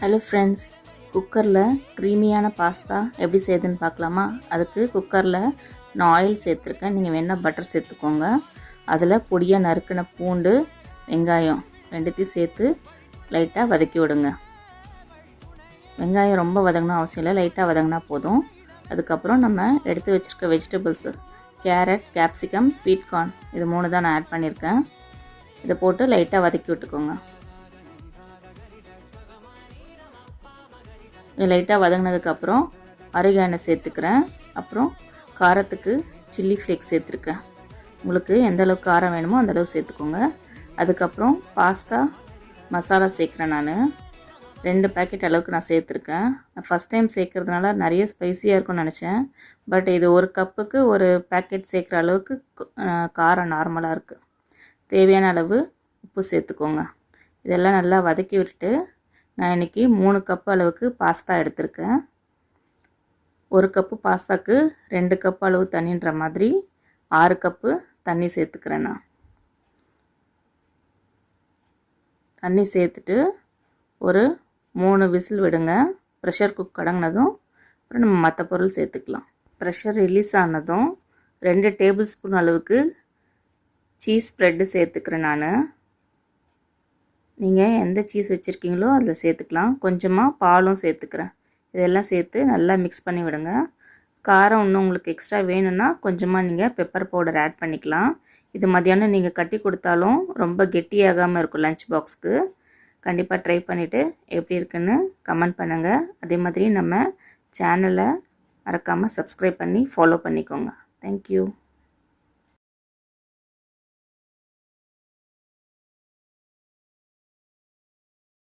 Hello friends, குக்கரில் க்ரீமியான pasta எப்படி செய்யுதுன்னு பார்க்கலாமா? அதுக்கு குக்கரில் நான் ஆயில் சேர்த்துருக்கேன். நீங்கள் வேணால் பட்டர் சேர்த்துக்கோங்க. அதில் பொடியாக நறுக்கின பூண்டு, வெங்காயம் ரெண்டுத்தையும் சேர்த்து லைட்டாக வதக்கி விடுங்க. வெங்காயம் ரொம்ப வதங்கினா அவசியம் இல்லை, லைட்டாக வதங்கினா போதும். அதுக்கப்புறம் நம்ம எடுத்து வச்சுருக்க vegetables carrot, capsicum, sweet corn இது 3 தான் நான் ஆட் பண்ணியிருக்கேன். இதை போட்டு லைட்டாக வதக்கி விட்டுக்கோங்க. லைட்டாக வதங்கினதுக்கப்புறம் ஆரிகானோ சேர்த்துக்கிறேன். அப்புறம் காரத்துக்கு சில்லி ஃப்ளேக்ஸ் சேர்த்துருக்கேன். உங்களுக்கு எந்த அளவுக்கு காரம் வேணுமோ அந்தளவுக்கு சேர்த்துக்கோங்க. அதுக்கப்புறம் பாஸ்தா மசாலா சேர்க்குறேன். நான் 2 பேக்கெட் அளவுக்கு நான் சேர்த்துருக்கேன். நான் ஃபஸ்ட் டைம் சேர்க்குறதுனால நிறைய ஸ்பைஸியாக இருக்கும்னு நினச்சேன். பட் இது 1 கப்புக்கு 1 பேக்கெட் சேர்க்குற அளவுக்கு காரம் நார்மலாக இருக்குது. தேவையான அளவு உப்பு சேர்த்துக்கோங்க. இதெல்லாம் நல்லா வதக்கி விட்டுட்டு நான் இன்றைக்கி 3 கப் அளவுக்கு பாஸ்தா எடுத்திருக்கேன். 1 கப்பு பாஸ்தாக்கு 2 கப் அளவு தண்ணின்ற மாதிரி 6 கப்பு தண்ணி சேர்த்துக்கிறேன். நான் தண்ணி சேர்த்துட்டு ஒரு 3 விசில் விடுங்க. ப்ரெஷர் குக் அடங்கினதும் அப்புறம் நம்ம மற்ற பொருள் சேர்த்துக்கலாம். ப்ரெஷர் ரிலீஸ் ஆனதும் 2 டேபிள் ஸ்பூன் அளவுக்கு சீஸ் ஸ்ப்ரெட்டு சேர்த்துக்கிறேன். நான் நீங்கள் எந்த சீஸ் வச்சுருக்கீங்களோ அதில் சேர்த்துக்கலாம். கொஞ்சமாக பாலும் சேர்த்துக்கிறேன். இதெல்லாம் சேர்த்து நல்லா மிக்ஸ் பண்ணி விடுங்க. காரம் இன்னும் உங்களுக்கு எக்ஸ்ட்ரா வேணும்னா கொஞ்சமாக நீங்கள் பெப்பர் பவுடர் ஆட் பண்ணிக்கலாம். இது மத்தியானம் நீங்கள் கட்டி கொடுத்தாலும் ரொம்ப கெட்டியாகாமல் இருக்கும் லஞ்ச் பாக்ஸ்க்கு. கண்டிப்பாக ட்ரை பண்ணிவிட்டு எப்படி இருக்குன்னு கமெண்ட் பண்ணுங்கள். அதே மாதிரி நம்ம சேனலை மறக்காமல் சப்ஸ்கிரைப் பண்ணி ஃபாலோ பண்ணிக்கோங்க. தேங்க்யூ.